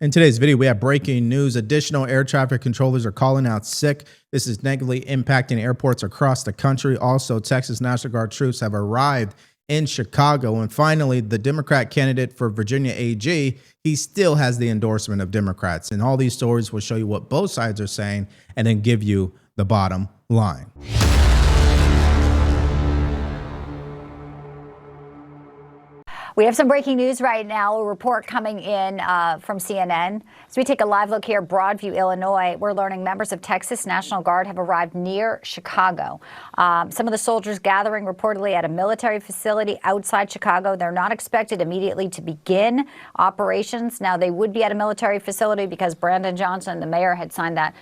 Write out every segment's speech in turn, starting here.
In today's video, we have breaking news. Additional air traffic controllers are calling out sick. This is negatively impacting airports across the country. Also, Texas National Guard troops have arrived in Chicago. And finally, the Democrat candidate for Virginia AG, he still has the endorsement of Democrats. And all these stories will show you what both sides are saying and then give you the bottom line. We have some breaking news right now, a report coming in from CNN. As we take a live look here, Broadview, Illinois, we're learning members of Texas National Guard have arrived near Chicago. Some of the soldiers gathering reportedly at a military facility outside Chicago. They're not expected immediately to begin operations. Now, they would be at a military facility because Brandon Johnson, the mayor, had signed that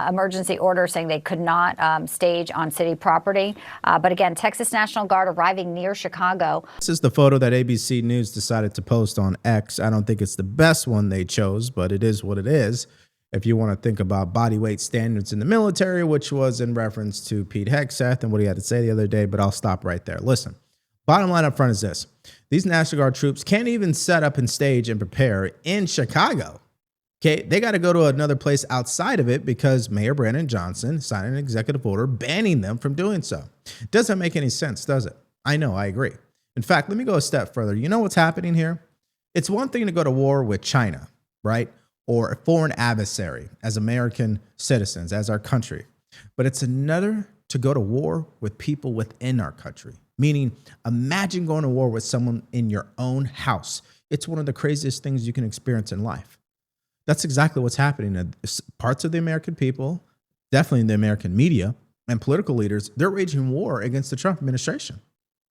emergency order saying they could not stage on city property. But again, Texas National Guard arriving near Chicago. This is the photo that ABC News decided to post on X. I don't think it's the best one they chose, but it is what it is. If you want to think about body weight standards in the military, which was in reference to Pete Hegseth and what he had to say the other day, but I'll stop right there. Listen, bottom line up front is this. These National Guard troops can't even set up and stage and prepare in Chicago. Okay, they got to go to another place outside of it because Mayor Brandon Johnson signed an executive order banning them from doing so. Doesn't make any sense, does it? I know, I agree. In fact, let me go a step further. You know what's happening here? It's one thing to go to war with China, right? Or a foreign adversary as American citizens, as our country. But it's another to go to war with people within our country. Meaning, imagine going to war with someone in your own house. It's one of the craziest things you can experience in life. That's exactly what's happening. Parts of the American people, definitely the American media and political leaders, they're waging war against the Trump administration.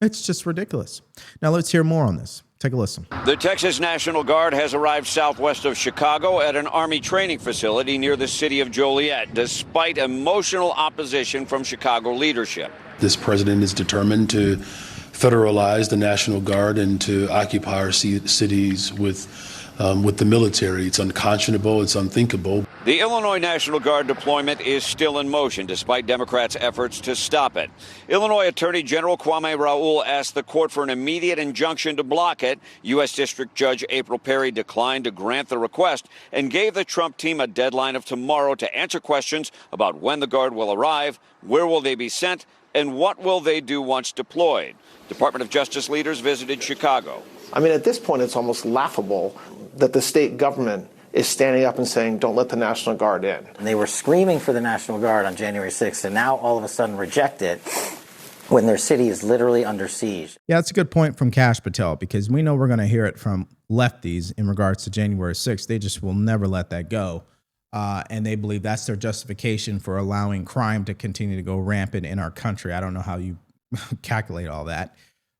It's just ridiculous. Now let's hear more on this. Take a listen. The Texas National Guard has arrived southwest of Chicago at an Army training facility near the city of Joliet, despite emotional opposition from Chicago leadership. This president is determined to federalize the National Guard and to occupy our cities with the military. It's unconscionable. It's unthinkable. The Illinois National Guard deployment is still in motion, despite Democrats' efforts to stop it. Illinois Attorney General Kwame Raoul asked the court for an immediate injunction to block it. U.S. District Judge April Perry declined to grant the request and gave the Trump team a deadline of tomorrow to answer questions about when the Guard will arrive, where will they be sent, and what will they do once deployed. Department of Justice leaders visited Chicago. I mean, at this point, it's almost laughable that the state government is standing up and saying, don't let the National Guard in. And they were screaming for the National Guard on January 6th, and now all of a sudden reject it when their city is literally under siege. Yeah, that's a good point from Kash Patel, because we know we're going to hear it from lefties in regards to January 6th. They just will never let that go. And they believe that's their justification for allowing crime to continue to go rampant in our country. I don't know how you calculate all that.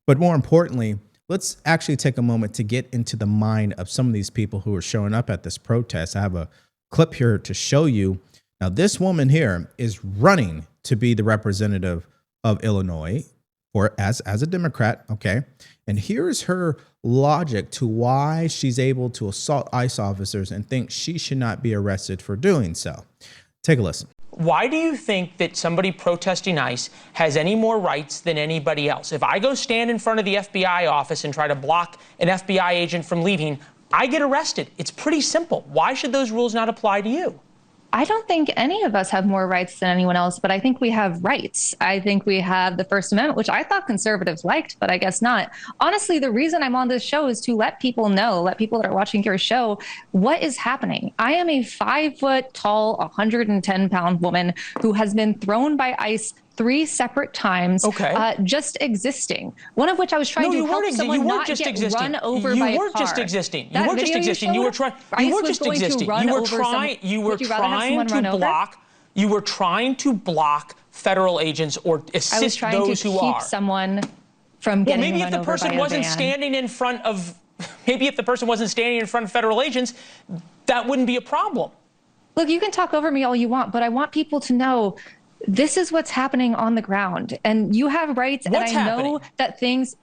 But more importantly, let's actually take a moment to get into the mind of some of these people who are showing up at this protest. I have a clip here to show you. Now, this woman here is running to be the representative of Illinois as a Democrat, okay? And here's her logic to why she's able to assault ICE officers and think she should not be arrested for doing so. Take a listen. Why do you think that somebody protesting ICE has any more rights than anybody else? If I go stand in front of the FBI office and try to block an FBI agent from leaving, I get arrested. It's pretty simple. Why should those rules not apply to you? I don't think any of us have more rights than anyone else, but I think we have rights. I think we have the First Amendment, which I thought conservatives liked, but I guess not. Honestly, the reason I'm on this show is to let people know, let people that are watching your show, what is happening. I am a 5 foot tall, 110-pound woman who has been thrown by ICE 3 separate times, just existing. One of which I was trying to help someone not get run over by a car. You weren't just existing. You weren't just existing. You were trying. You weren't just existing. You were trying to block federal agents or assist those who are. I was trying to keep someone from getting run over by a van. Maybe if the person wasn't standing in front of federal agents, that wouldn't be a problem. Look, you can talk over me all you want, but I want people to know this is what's happening on the ground, and you have rights. What's and I happening? know that things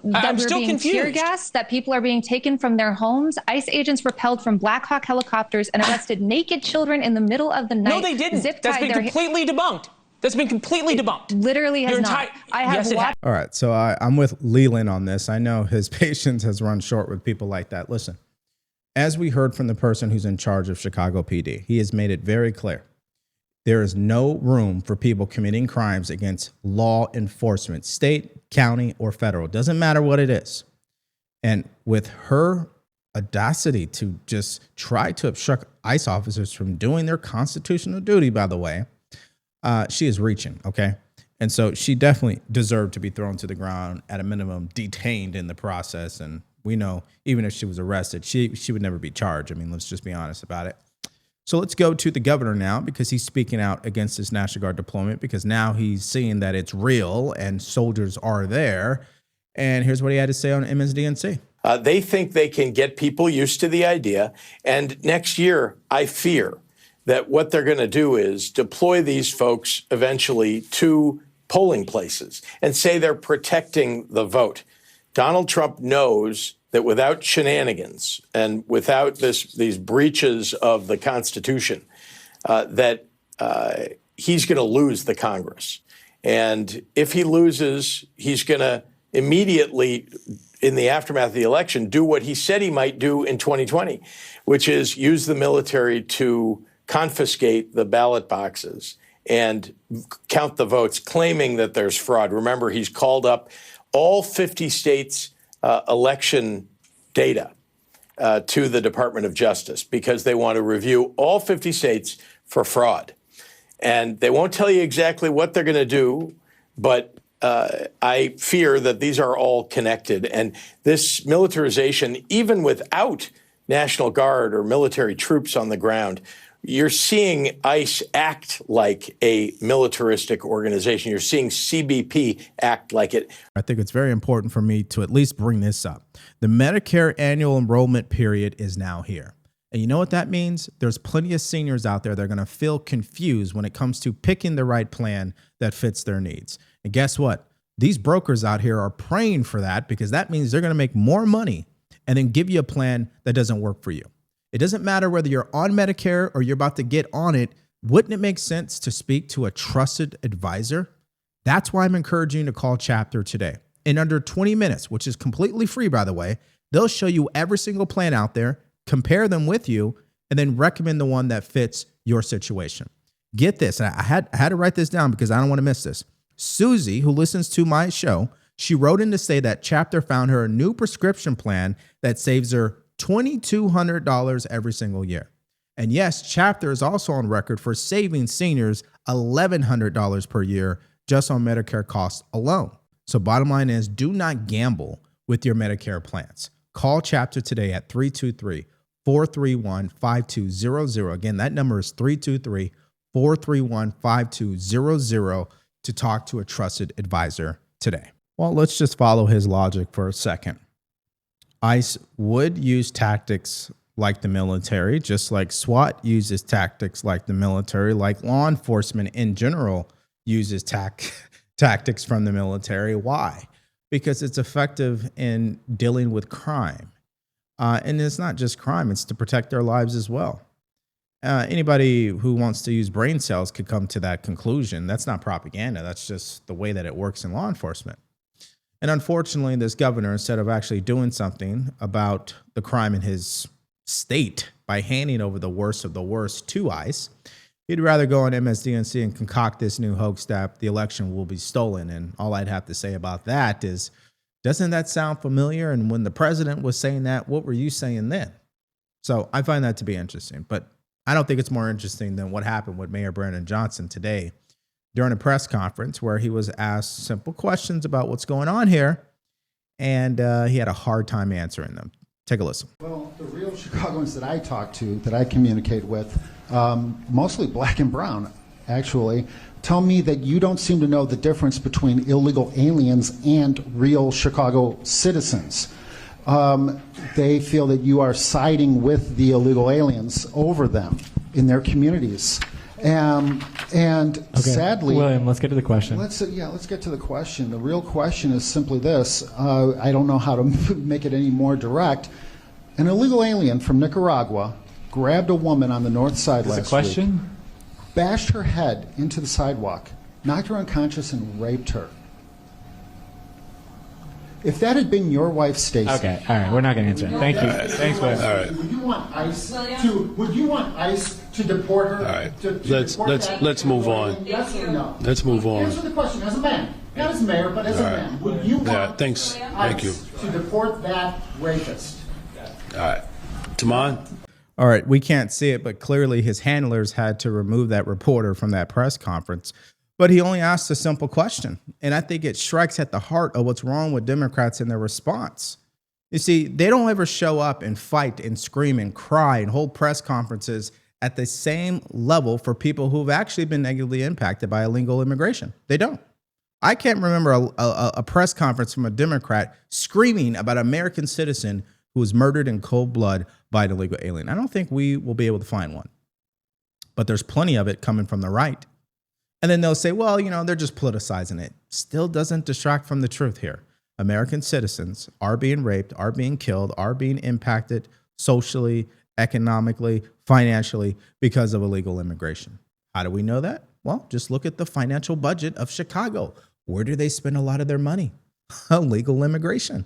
that we're being tear gassed, that people are being taken from their homes. ICE agents repelled from Black Hawk helicopters and arrested naked children in the middle of the night. No, they didn't. That's been completely debunked. That's been completely debunked. Literally has not. I have watched. All right, so I'm with Leland on this. I know his patience has run short with people like that. Listen, as we heard from the person who's in charge of Chicago PD, he has made it very clear. There is no room for people committing crimes against law enforcement, state, county, or federal. Doesn't matter what it is. And with her audacity to just try to obstruct ICE officers from doing their constitutional duty, by the way, she is reaching, okay? And so she definitely deserved to be thrown to the ground, at a minimum, detained in the process. And we know even if she was arrested, she would never be charged. I mean, let's just be honest about it. So let's go to the governor now, because he's speaking out against this National Guard deployment, because now he's seeing that it's real and soldiers are there. And here's what he had to say on MSDNC. They think they can get people used to the idea. And next year, I fear that what they're going to do is deploy these folks eventually to polling places and say they're protecting the vote. Donald Trump knows that without shenanigans and without these breaches of the Constitution, that he's going to lose the Congress. And if he loses, he's going to immediately, in the aftermath of the election, do what he said he might do in 2020, which is use the military to confiscate the ballot boxes and count the votes, claiming that there's fraud. Remember, he's called up all 50 states' election data to the Department of Justice because they want to review all 50 states for fraud. And they won't tell you exactly what they're going to do, but I fear that these are all connected. And this militarization, even without National Guard or military troops on the ground, you're seeing ICE act like a militaristic organization. You're seeing CBP act like it. I think it's very important for me to at least bring this up. The Medicare annual enrollment period is now here. And you know what that means? There's plenty of seniors out there that are going to feel confused when it comes to picking the right plan that fits their needs. And guess what? These brokers out here are praying for that, because that means they're going to make more money and then give you a plan that doesn't work for you. It doesn't matter whether you're on Medicare or you're about to get on it. Wouldn't it make sense to speak to a trusted advisor? That's why I'm encouraging you to call Chapter today. In under 20 minutes, which is completely free, by the way, they'll show you every single plan out there, compare them with you, and then recommend the one that fits your situation. Get this. I had to write this down because I don't want to miss this. Susie, who listens to my show, she wrote in to say that Chapter found her a new prescription plan that saves her $2,200 every single year. And yes, Chapter is also on record for saving seniors $1,100 per year just on Medicare costs alone. So bottom line is, do not gamble with your Medicare plans. Call Chapter today at 323-431-5200. Again, that number is 323-431-5200 to talk to a trusted advisor today. Well, let's just follow his logic for a second. ICE would use tactics like the military, just like SWAT uses tactics like the military, like law enforcement in general uses tactics from the military. Why? Because it's effective in dealing with crime. And it's not just crime, it's to protect their lives as well. Anybody who wants to use brain cells could come to that conclusion. That's not propaganda. That's just the way that it works in law enforcement. And unfortunately, this governor, instead of actually doing something about the crime in his state by handing over the worst of the worst to ICE, he'd rather go on MSDNC and concoct this new hoax that the election will be stolen. And all I'd have to say about that is, doesn't that sound familiar? And when the president was saying that, what were you saying then? So I find that to be interesting. But I don't think it's more interesting than what happened with Mayor Brandon Johnson today during a press conference where he was asked simple questions about what's going on here, and he had a hard time answering them. Take a listen. Well, the real Chicagoans that I talk to, that I communicate with, mostly black and brown, actually, tell me that you don't seem to know the difference between illegal aliens and real Chicago citizens. They feel that you are siding with the illegal aliens over them in their communities. And okay. Sadly, William, let's get to the question. Let's get to the question. The real question is simply this. I don't know how to make it any more direct. An illegal alien from Nicaragua grabbed a woman on the north side last week, bashed her head into the sidewalk, knocked her unconscious, and raped her. If that had been your wife, Stacey. Okay, all right, we're not going to answer it. Thank you. Thanks, Wes. All right. Would you want ICE to deport her? All right. To Let's move on. Yes or no? Let's move on. Answer the question as a man. Not as mayor, but as a man. Would you want thanks. Thank you. ICE to deport that rapist? All right. Taman? All right, we can't see it, but clearly his handlers had to remove that reporter from that press conference. But he only asked a simple question. And I think it strikes at the heart of what's wrong with Democrats in their response. You see, they don't ever show up and fight and scream and cry and hold press conferences at the same level for people who've actually been negatively impacted by illegal immigration. They don't. I can't remember a press conference from a Democrat screaming about an American citizen who was murdered in cold blood by an illegal alien. I don't think we will be able to find one. But there's plenty of it coming from the right. And then they'll say, well, they're just politicizing it. Still doesn't distract from the truth here. American citizens are being raped, are being killed, are being impacted socially, economically, financially because of illegal immigration. How do we know that? Well, just look at the financial budget of Chicago. Where do they spend a lot of their money? Illegal immigration.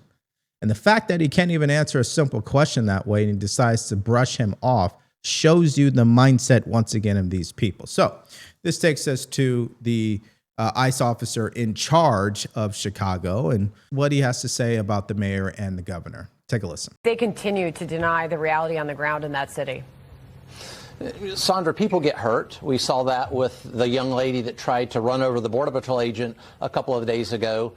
And the fact that he can't even answer a simple question that way and he decides to brush him off shows you the mindset once again of these people. So this takes us to the ICE officer in charge of Chicago and what he has to say about the mayor and the governor. Take a listen. They continue to deny the reality on the ground in that city. Sandra, people get hurt. We saw that with the young lady that tried to run over the Border Patrol agent a couple of days ago.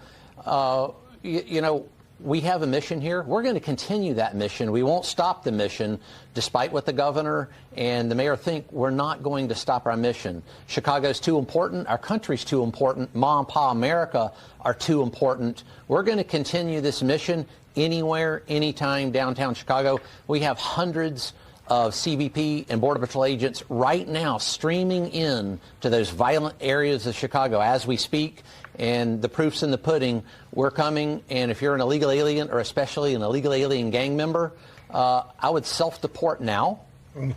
We have a mission here. We're going to continue that mission. We won't stop the mission, despite what the governor and the mayor think. We're not going to stop our mission. Chicago's too important. Our country's too important. Ma and Pa America are too important. We're going to continue this mission anywhere, anytime downtown Chicago. We have hundreds of CBP and Border Patrol agents right now streaming in to those violent areas of Chicago as we speak. And the proof's in the pudding. We're coming, and if you're an illegal alien, or especially an illegal alien gang member, I would self-deport now,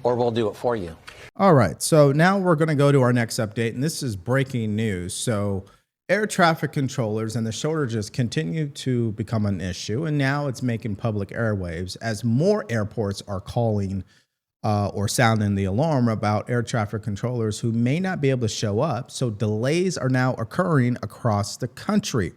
or we'll do it for you. All right, so now we're going to go to our next update, and this is breaking news. So air traffic controllers and the shortages continue to become an issue, and now it's making public airwaves as more airports are calling or sounding the alarm about air traffic controllers who may not be able to show up. So delays are now occurring across the country.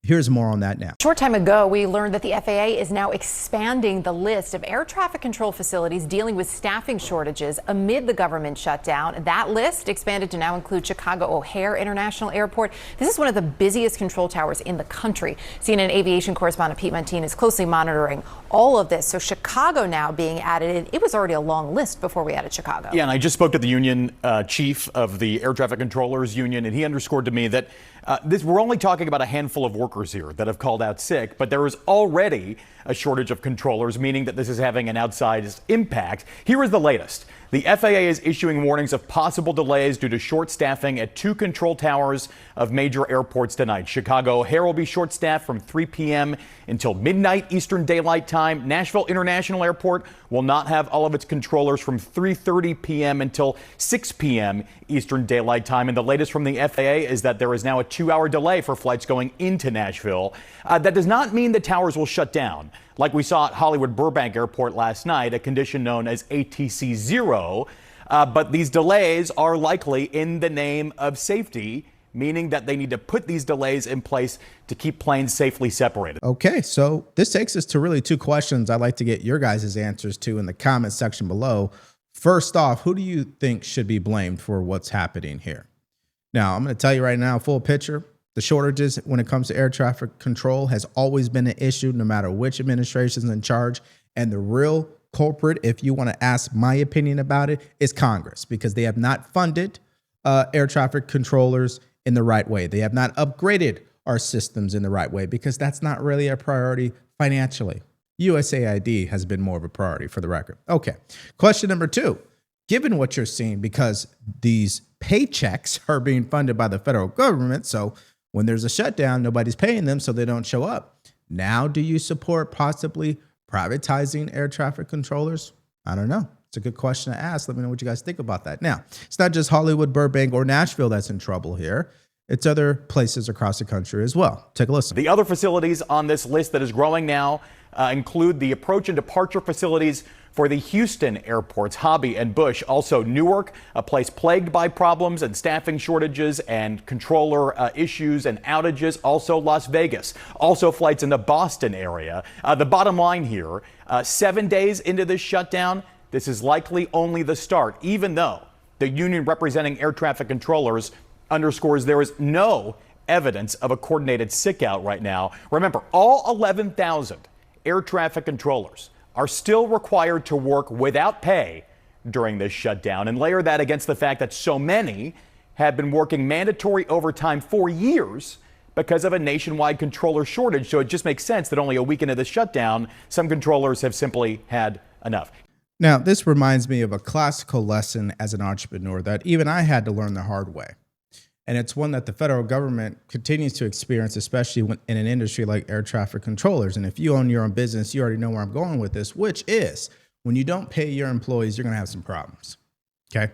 Here's more on that now. A short time ago, we learned that the FAA is now expanding the list of air traffic control facilities dealing with staffing shortages amid the government shutdown. That list expanded to now include Chicago O'Hare International Airport. This is one of the busiest control towers in the country. CNN aviation correspondent Pete Montine is closely monitoring all of this. So Chicago now being added, it was already a long list before we added Chicago. Yeah, and I just spoke to the union chief of the air traffic controllers union, and he underscored to me that we're only talking about a handful of workers here that have called out sick, but there is already a shortage of controllers, meaning that this is having an outsized impact. Here is the latest. The FAA is issuing warnings of possible delays due to short staffing at 2 control towers of major airports tonight. Chicago O'Hare will be short staffed from 3 p.m. until midnight Eastern Daylight Time. Nashville International Airport will not have all of its controllers from 3:30 p.m. until 6 p.m. Eastern Daylight Time. And the latest from the FAA is that there is now a 2-hour delay for flights going into Nashville. That does not mean the towers will shut down. Like we saw at Hollywood Burbank Airport last night, a condition known as ATC 0. But these delays are likely in the name of safety, meaning that they need to put these delays in place to keep planes safely separated. Okay, so this takes us to really 2 questions I'd like to get your guys' answers to in the comment section below. First off, who do you think should be blamed for what's happening here? Now, I'm going to tell you right now, full picture. The shortages when it comes to air traffic control has always been an issue, no matter which administration is in charge. And the real culprit, if you want to ask my opinion about it, is Congress, because they have not funded air traffic controllers in the right way. They have not upgraded our systems in the right way, because that's not really a priority financially. USAID has been more of a priority, for the record. Okay, question number 2. Given what you're seeing, because these paychecks are being funded by the federal government, so when there's a shutdown, nobody's paying them, so they don't show up. Now, do you support possibly privatizing air traffic controllers? I don't know. It's a good question to ask. Let me know what you guys think about that. Now, it's not just Hollywood, Burbank, or Nashville that's in trouble here. It's other places across the country as well. Take a listen. The other facilities on this list that is growing now include the approach and departure facilities for the Houston airports, Hobby and Bush. Also Newark, a place plagued by problems and staffing shortages and controller issues and outages. Also Las Vegas. Also flights in the Boston area. The bottom line here, 7 days into this shutdown, this is likely only the start, even though the union representing air traffic controllers underscores there is no evidence of a coordinated sick out right now. Remember, all 11,000 air traffic controllers are still required to work without pay during this shutdown, and layer that against the fact that so many have been working mandatory overtime for years because of a nationwide controller shortage. So it just makes sense that only a week into the shutdown, some controllers have simply had enough. Now, this reminds me of a classical lesson as an entrepreneur that even I had to learn the hard way. And it's one that the federal government continues to experience, especially in an industry like air traffic controllers. And if you own your own business, you already know where I'm going with this, which is when you don't pay your employees, you're going to have some problems. Okay.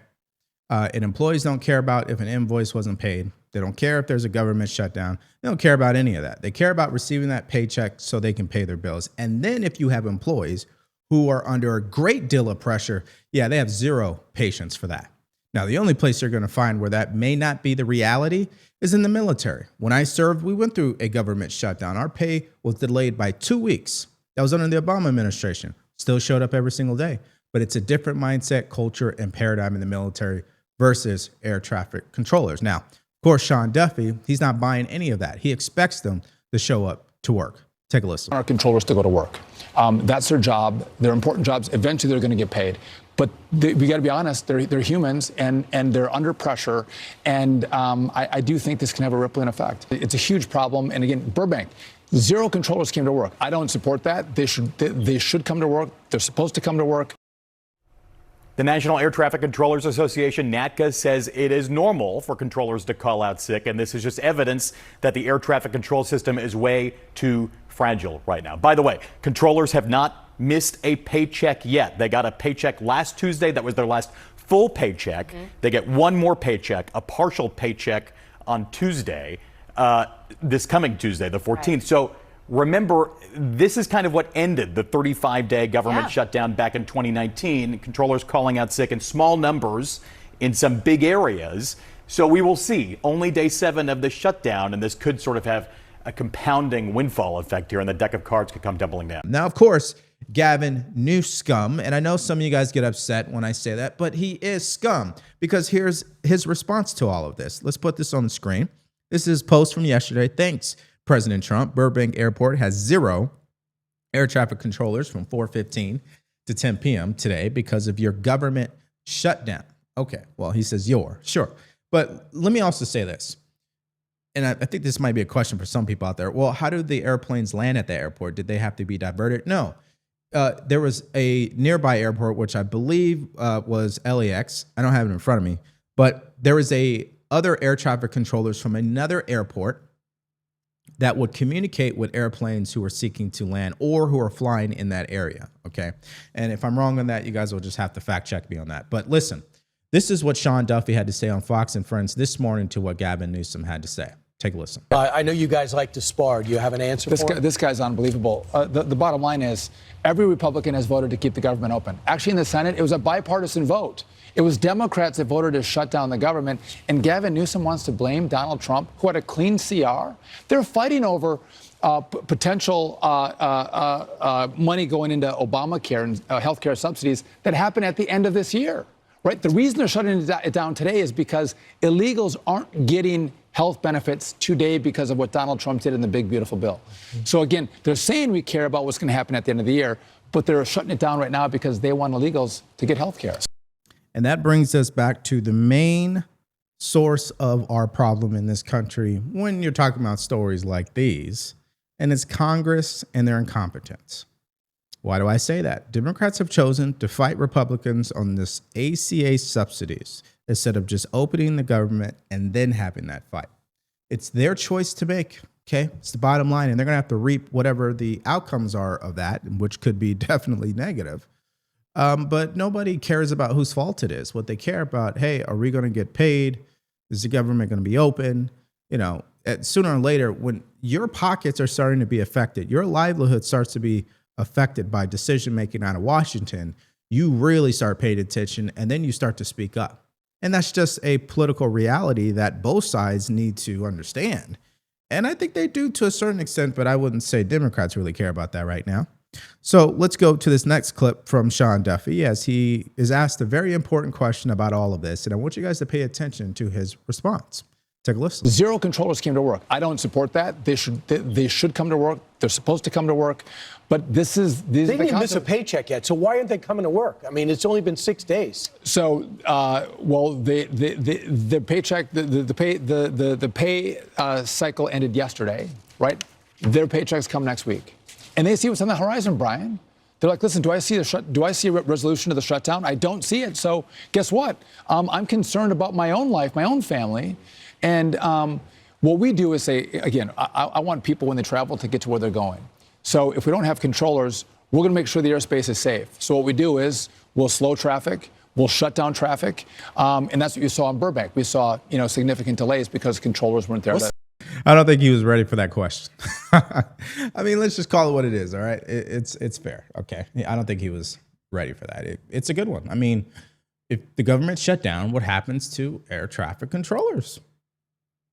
And employees don't care about if an invoice wasn't paid. They don't care if there's a government shutdown. They don't care about any of that. They care about receiving that paycheck so they can pay their bills. And then if you have employees who are under a great deal of pressure, yeah, they have zero patience for that. Now, the only place you're going to find where that may not be the reality is in the military. When I served, we went through a government shutdown. Our pay was delayed by 2 weeks. That was under the Obama administration. Still showed up every single day. But it's a different mindset, culture, and paradigm in the military versus air traffic controllers. Now, of course, Sean Duffy, he's not buying any of that. He expects them to show up to work. Take a listen. Our controllers to go to work. That's their job. They're important jobs. Eventually, they're going to get paid. But we got to be honest, they're humans and they're under pressure. And I do think this can have a rippling effect. It's a huge problem. And again, Burbank, 0 controllers came to work. I don't support that. They should come to work. They're supposed to come to work. The National Air Traffic Controllers Association, NATCA, says it is normal for controllers to call out sick, and this is just evidence that the air traffic control system is way too fragile right now. By the way, controllers have not missed a paycheck yet. They got a paycheck last Tuesday. That was their last full paycheck. They get one more paycheck, a partial paycheck on Tuesday, this coming Tuesday, the 14th. Right. So remember, this is kind of what ended the 35-day government shutdown back in 2019. Controllers calling out sick in small numbers in some big areas. So we will see. Only day 7 of the shutdown, and this could sort of have a compounding windfall effect here, and the deck of cards could come tumbling down. Now, of course, Gavin Newsom, and I know some of you guys get upset when I say that, but he is scum, because here's his response to all of this. Let's put this on the screen. This is a post from yesterday. Thanks, President Trump. Burbank Airport has 0 air traffic controllers from 4:15 to 10 p.m. today because of your government shutdown. Okay, well, he says sure. But let me also say this, and I think this might be a question for some people out there. Well, how did the airplanes land at the airport? Did they have to be diverted? No. There was a nearby airport, which I believe was LAX. I don't have it in front of me, but there was other air traffic controllers from another airport that would communicate with airplanes who are seeking to land or who are flying in that area, okay? And if I'm wrong on that, you guys will just have to fact check me on that. But listen, this is what Sean Duffy had to say on Fox and Friends this morning to what Gavin Newsom had to say. Take a listen. I know you guys like to spar. Do you have an answer for it? This guy's unbelievable. The bottom line is every Republican has voted to keep the government open. Actually, in the Senate, it was a bipartisan vote. It was Democrats that voted to shut down the government. And Gavin Newsom wants to blame Donald Trump, who had a clean CR. They're fighting over potential money going into Obamacare and health care subsidies that happened at the end of this year. Right? The reason they're shutting it down today is because illegals aren't getting health benefits today because of what Donald Trump did in the big, beautiful bill. So again, they're saying we care about what's going to happen at the end of the year, but they're shutting it down right now because they want illegals to get health care. And that brings us back to the main source of our problem in this country when you're talking about stories like these, and it's Congress and their incompetence. Why do I say that? Democrats have chosen to fight Republicans on this ACA subsidies instead of just opening the government and then having that fight. It's their choice to make, okay? It's the bottom line, and they're going to have to reap whatever the outcomes are of that, which could be definitely negative. But nobody cares about whose fault it is. What they care about, hey, are we going to get paid? Is the government going to be open? Sooner or later, when your pockets are starting to be affected, your livelihood starts to be affected by decision making out of Washington, you really start paying attention, and then you start to speak up. And that's just a political reality that both sides need to understand. And I think they do to a certain extent, but I wouldn't say Democrats really care about that right now. So let's go to this next clip from Sean Duffy as he is asked a very important question about all of this. And I want you guys to pay attention to his response. Take a listen. Zero controllers came to work. I don't support that. They should come to work. They're supposed to come to work. But these They are the didn't miss a paycheck yet, so why aren't they coming to work? I mean, it's only been 6 days. So, the paycheck, the pay cycle ended yesterday, right? Their paychecks come next week, and they see what's on the horizon, Brian. They're like, listen, do I see a resolution to the shutdown? I don't see it. So, guess what? I'm concerned about my own life, my own family, and what we do is say, again, I want people when they travel to get to where they're going. So if we don't have controllers, we're going to make sure the airspace is safe. So what we do is we'll slow traffic, we'll shut down traffic, and that's what you saw in Burbank. We saw, significant delays because controllers weren't there. I don't think he was ready for that question. I mean, let's just call it what it is. All right, it's fair. Okay, I don't think he was ready for that. It's a good one. I mean, if the government shut down, what happens to air traffic controllers?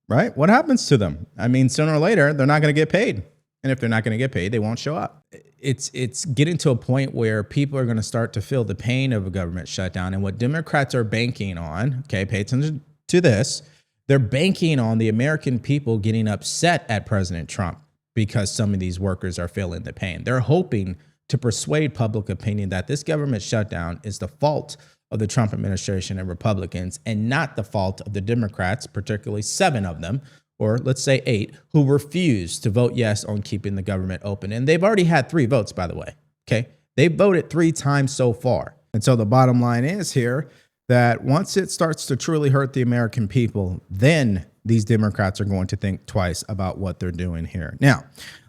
Right? What happens to them? I mean, sooner or later, they're not going to get paid. And if they're not going to get paid, they won't show up. It's getting to a point where people are going to start to feel the pain of a government shutdown. And what Democrats are banking on, okay, pay attention to this, they're banking on the American people getting upset at President Trump because some of these workers are feeling the pain. They're hoping to persuade public opinion that this government shutdown is the fault of the Trump administration and Republicans and not the fault of the Democrats, particularly 7 of them, or let's say 8, who refused to vote yes on keeping the government open. And they've already had 3 votes, by the way. Okay. They voted 3 times so far. And so the bottom line is here that once it starts to truly hurt the American people, then these Democrats are going to think twice about what they're doing here. Now,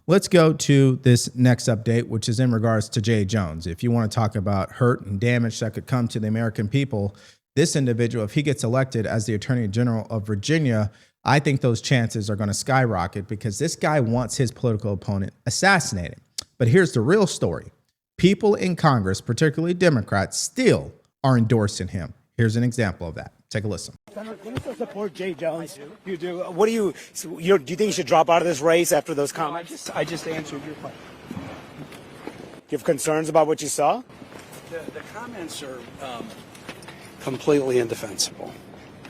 let's go to this next update, which is in regards to Jay Jones. If you want to talk about hurt and damage that could come to the American people, this individual, if he gets elected as the Attorney General of Virginia, I think those chances are going to skyrocket because this guy wants his political opponent assassinated. But here's the real story. People in Congress, particularly Democrats, still are endorsing him. Here's an example of that. Take a listen. Do you still support Jay Jones? You do. What do you think he should drop out of this race after those comments? I just answered your question. You have concerns about what you saw? The comments are completely indefensible.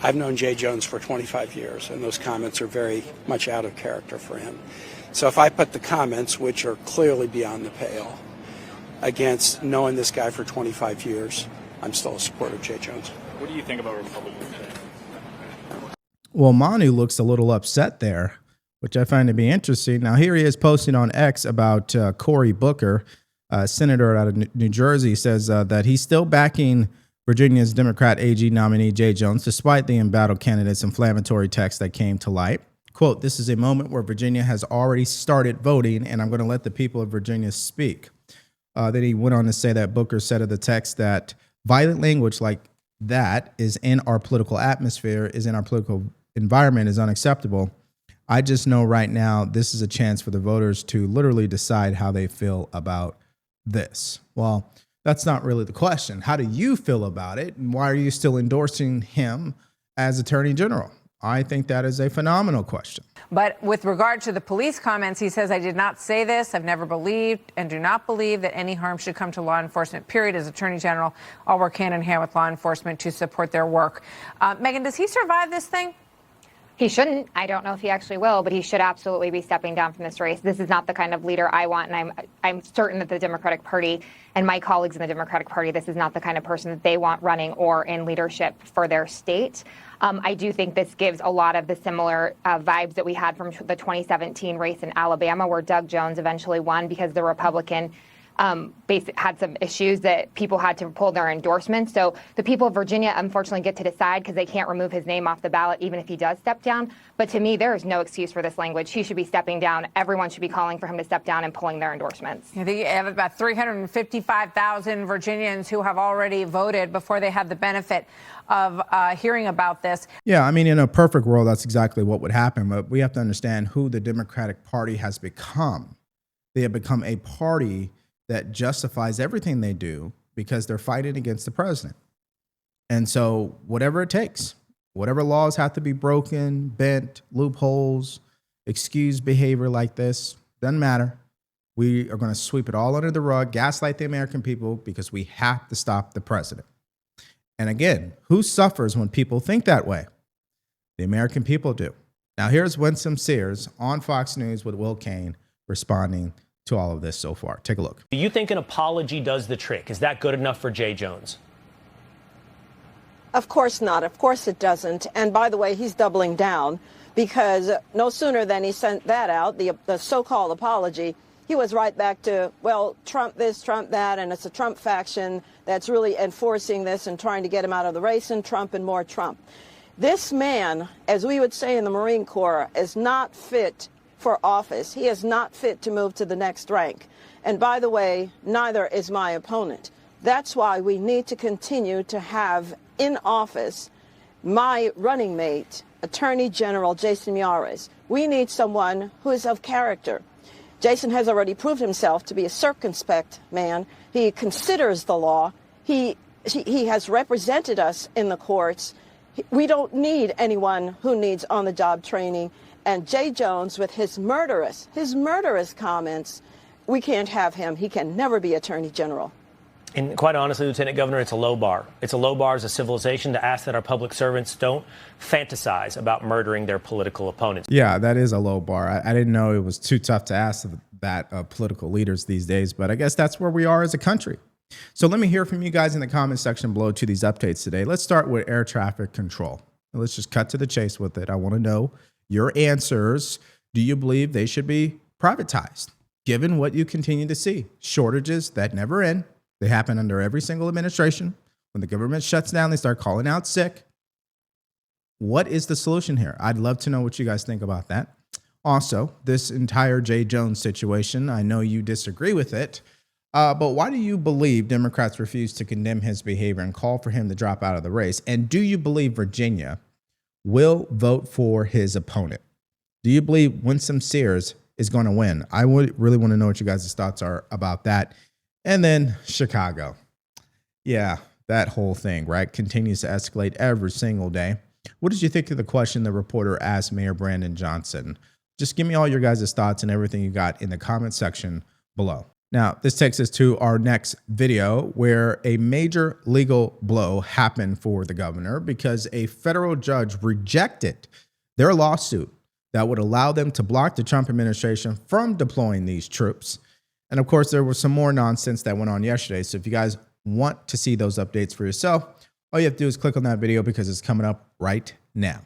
I've known Jay Jones for 25 years, and those comments are very much out of character for him. So if I put the comments, which are clearly beyond the pale, against knowing this guy for 25 years, I'm still a supporter of Jay Jones. What do you think about Republicans today? Well, Manu looks a little upset there, which I find to be interesting. Now, here he is posting on X about Cory Booker, senator out of New Jersey, says that he's still backing Virginia's Democrat AG nominee Jay Jones, despite the embattled candidate's inflammatory text that came to light. Quote, "This is a moment where Virginia has already started voting, and I'm going to let the people of Virginia speak." Then he went on to say that Booker said of the text that violent language like that is in our political atmosphere, is in our political environment, is unacceptable. I just know right now this is a chance for the voters to literally decide how they feel about this. Well, that's not really the question. How do you feel about it? And why are you still endorsing him as Attorney General? I think that is a phenomenal question. But with regard to the police comments, he says, I did not say this. I've never believed and do not believe that any harm should come to law enforcement, period. As Attorney General, I'll work hand in hand with law enforcement to support their work. Megan, does he survive this thing? He shouldn't. I don't know if he actually will, but he should absolutely be stepping down from this race. This is not the kind of leader I want, and I'm certain that the Democratic Party and my colleagues in the Democratic Party, this is not the kind of person that they want running or in leadership for their state. I do think this gives a lot of the similar vibes that we had from the 2017 race in Alabama, where Doug Jones eventually won because the Republican had some issues that people had to pull their endorsements. So the people of Virginia unfortunately get to decide because they can't remove his name off the ballot even if he does step down. But to me, there is no excuse for this language. He should be stepping down. Everyone should be calling for him to step down and pulling their endorsements. You have about 355,000 Virginians who have already voted before they had the benefit of hearing about this. Yeah, I mean, in a perfect world, that's exactly what would happen. But we have to understand who the Democratic Party has become. They have become a party that justifies everything they do because they're fighting against the president. And so whatever it takes, whatever laws have to be broken, bent, loopholes, excuse behavior like this, doesn't matter. We are going to sweep it all under the rug, gaslight the American people because we have to stop the president. And again, who suffers when people think that way? The American people do. Now here's Winsome Sears on Fox News with Will Cain responding to all of this so far. Take a look. Do you think an apology does the trick? Is that good enough for Jay Jones? Of course not. Of course it doesn't. And by the way, he's doubling down because no sooner than he sent that out, the so-called apology, he was right back to, well, Trump this, Trump that, and it's a Trump faction that's really enforcing this and trying to get him out of the race, and Trump and more Trump. This man, as we would say in the Marine Corps, is not fit for office. He is not fit to move to the next rank. And by the way, neither is my opponent. That's why we need to continue to have in office my running mate, Attorney General Jason Miyares. We need someone who is of character. Jason has already proved himself to be a circumspect man. He considers the law. He has represented us in the courts. We don't need anyone who needs on-the-job training. And Jay Jones, with his murderous comments, we can't have him. He can never be Attorney General. And quite honestly, Lieutenant Governor, it's a low bar. It's a low bar as a civilization to ask that our public servants don't fantasize about murdering their political opponents. Yeah, that is a low bar. I didn't know it was too tough to ask that of political leaders these days, but I guess that's where we are as a country. So let me hear from you guys in the comment section below to these updates today. Let's start with air traffic control. Let's just cut to the chase with it. I want to know your answers. Do you believe they should be privatized, given what you continue to see? Shortages that never end. They happen under every single administration. When the government shuts down, they start calling out sick. What is the solution here? I'd love to know what you guys think about that. Also, this entire Jay Jones situation, I know you disagree with it, but why do you believe Democrats refuse to condemn his behavior and call for him to drop out of the race? And do you believe Virginia will vote for his opponent? Do you believe Winsome Sears is going to win? I would really want to know what you guys' thoughts are about that. And then Chicago. Yeah, that whole thing, right? Continues to escalate every single day. What did you think of the question the reporter asked Mayor Brandon Johnson? Just give me all your guys' thoughts and everything you got in the comment section below. Now, this takes us to our next video where a major legal blow happened for the governor because a federal judge rejected their lawsuit that would allow them to block the Trump administration from deploying these troops. And of course, there was some more nonsense that went on yesterday. So if you guys want to see those updates for yourself, all you have to do is click on that video because it's coming up right now.